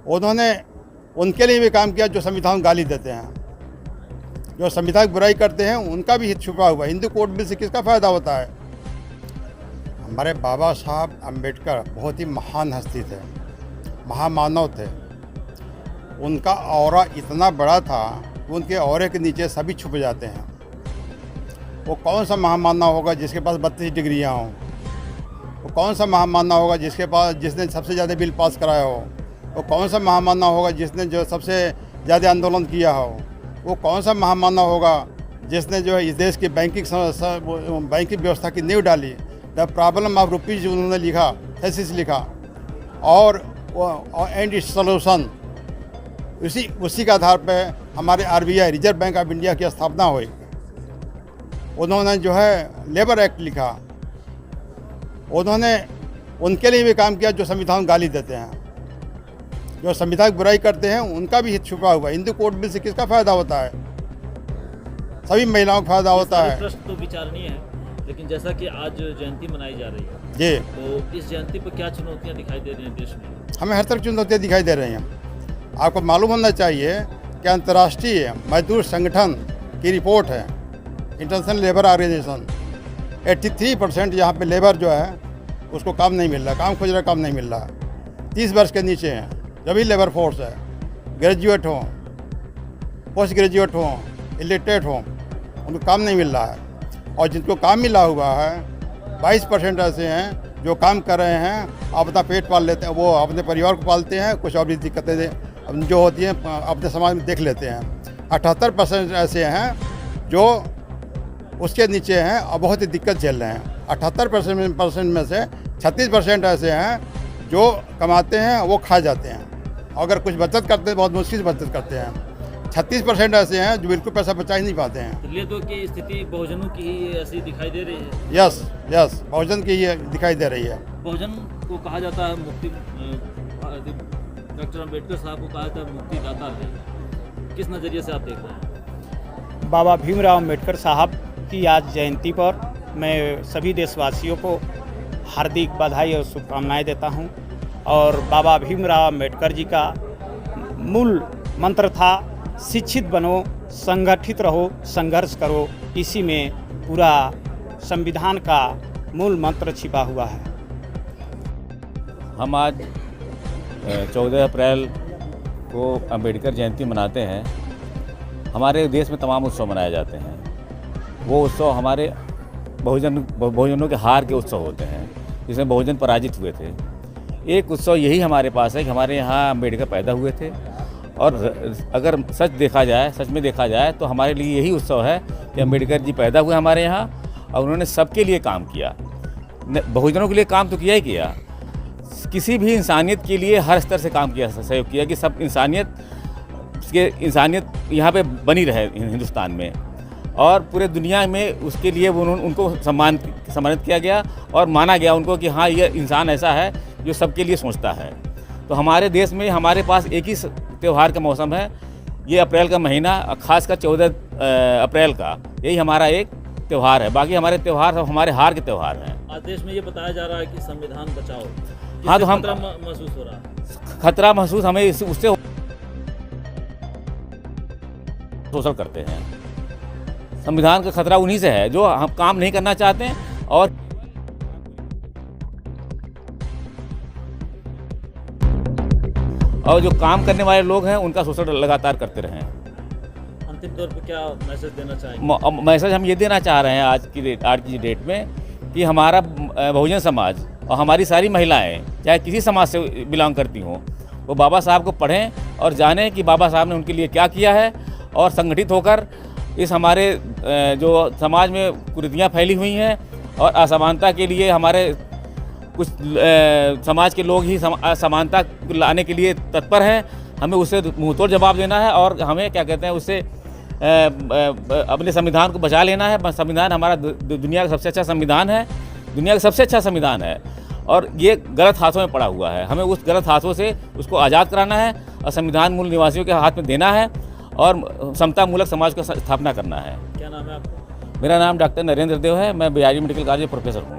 उन्होंने उनके लिए भी काम किया जो संविधान को गाली देते हैं, जो संविधान की बुराई करते हैं, उनका भी हित छुपा हुआ है। हिंदू कोड बिल से किसका फ़ायदा होता है? हमारे बाबा साहब अम्बेडकर बहुत ही महान हस्ती थे, महामानव थे। उनका ऑरा इतना बड़ा था कि उनके ऑरे के नीचे सभी छुप जाते हैं। वो कौन सा महामानव होगा जिसके पास 32 डिग्रियाँ हों? वो कौन सा महामानव होगा जिसने सबसे ज़्यादा बिल पास कराया हो? वो कौन सा महामानव होगा जिसने जो सबसे ज़्यादा आंदोलन किया हो? वो कौन सा महामानव होगा जिसने जो है इस देश की बैंकिंग व्यवस्था की नींव डाली? द प्रॉब्लम ऑफ रुपीज़ उन्होंने लिखा, थीसिस लिखा, और एंड इट्स सॉल्यूशन। उसी के आधार पर हमारे RBI, reserve bank of India की स्थापना हुई। उन्होंने जो है लेबर एक्ट लिखा। उन्होंने उनके लिए भी काम किया जो संविधान को गाली देते हैं, जो संविधान की बुराई करते हैं, उनका भी हित छुपा हुआ है। हिंदू कोड बिल से किसका फ़ायदा होता है? सभी महिलाओं का फायदा होता है। प्रश्न तो विचारणीय है, लेकिन जैसा कि आज जयंती मनाई जा रही है जी, तो इस जयंती पर क्या चुनौतियां दिखाई दे रही हैं देश में? हमें हर तरफ चुनौतियाँ दिखाई दे रही हैं। आपको मालूम होना चाहिए कि अंतर्राष्ट्रीय मजदूर संगठन की रिपोर्ट है, इंटरनेशनल लेबर ऑर्गेनाइजेशन, 83% यहाँ पे लेबर जो है उसको काम नहीं मिल रहा, काम खोज रहा, काम नहीं मिल रहा। 30 वर्ष के नीचे हैं जो भी लेबर फोर्स है, ग्रेजुएट हों, पोस्ट ग्रेजुएट हों, इलिटरेट हों, उनको काम नहीं मिल रहा है। और जिनको काम मिला हुआ है 22% ऐसे हैं जो काम कर रहे हैं, अपना पेट पाल लेते हैं, वो अपने परिवार को पालते हैं, कुछ और भी दिक्कतें जो होती हैं अपने समाज में देख लेते हैं। 78% ऐसे हैं जो उसके नीचे हैं और बहुत ही दिक्कत झेल रहे हैं। 78% में से 36% ऐसे हैं जो कमाते हैं, वो खा जाते हैं, अगर कुछ बचत करते हैं बहुत मुश्किल से बचत करते हैं। 36% ऐसे हैं जो बिल्कुल पैसा बचा ही नहीं पाते हैं। तो ये तो कि स्थिति बहुजनों की ही ऐसी दिखाई दे रही है। यस, बहुजन की ये दिखाई दे रही है। बहुजन को कहा जाता है मुक्ति, डॉक्टर अम्बेडकर साहब को कहा जाता है मुक्तिदाता है। किस नज़रिए से आप देख रहे हैं? बाबा भीमराव अम्बेडकर साहब की आज जयंती पर मैं सभी देशवासियों को हार्दिक बधाई और शुभकामनाएं देता हूं। और बाबा भीमराव अम्बेडकर जी का मूल मंत्र था, शिक्षित बनो, संगठित रहो, संघर्ष करो। इसी में पूरा संविधान का मूल मंत्र छिपा हुआ है। हम आज 14 अप्रैल को अम्बेडकर जयंती मनाते हैं। हमारे देश में तमाम उत्सव मनाए जाते हैं। वो उत्सव हमारे बहुजनों के हार के उत्सव होते हैं, जिसमें बहुजन पराजित हुए थे। एक उत्सव यही हमारे पास है कि हमारे यहाँ अम्बेडकर पैदा हुए थे, और अगर सच में देखा जाए तो हमारे लिए यही उत्सव है कि अम्बेडकर जी पैदा हुए हमारे यहाँ और उन्होंने सबके लिए काम किया। बहुजनों के लिए काम तो किया ही किया, किसी भी इंसानियत के लिए हर स्तर से काम किया, सहयोग किया कि सब इंसानियत यहाँ पे बनी रहे हिंदुस्तान में, और पूरे दुनिया में उसके लिए उनको सम्मानित किया गया और माना गया उनको कि हाँ, ये इंसान ऐसा है जो सबके लिए सोचता है। तो हमारे देश में हमारे पास एक ही त्यौहार का मौसम है, ये अप्रैल का महीना, खासकर 14 अप्रैल का, यही हमारा एक त्यौहार है। बाकी हमारे त्यौहार सब हमारे हार के त्यौहार हैं। आज देश में ये बताया जा रहा है कि संविधान बचाओ। हाँ, तो हम खतरा महसूस हो रहा है। खतरा महसूस हमें उससे शोषण करते हैं। संविधान का खतरा उन्हीं से है जो हम काम नहीं करना चाहते हैं, और जो काम करने वाले लोग हैं उनका शोषण लगातार करते रहें। अंतिम तौर पर क्या मैसेज देना चाहेंगे? मैसेज हम ये देना चाह रहे हैं आज की डेट में कि हमारा बहुजन समाज और हमारी सारी महिलाएं, चाहे किसी समाज से बिलोंग करती हों, वो बाबा साहब को पढ़ें और जानें कि बाबा साहब ने उनके लिए क्या किया है, और संगठित होकर इस हमारे जो समाज में कुरीतियाँ फैली हुई हैं और असमानता के लिए हमारे कुछ समाज के लोग ही समानता लाने के लिए तत्पर हैं, हमें उससे मुंहतोड़ जवाब देना है और हमें क्या कहते हैं उससे अपने संविधान को बचा लेना है। संविधान हमारा दुनिया का सबसे अच्छा संविधान है, दुनिया का सबसे अच्छा संविधान है, और ये गलत हाथों में पड़ा हुआ है। हमें उस गलत हाथों से उसको आज़ाद कराना है और संविधान मूल निवासियों के हाथ में देना है और समतामूलक समाज का स्थापना करना है। क्या नाम है आपका? मेरा नाम डॉक्टर नरेंद्र देव है। मैं BRG मेडिकल कॉलेज में प्रोफेसर हूँ।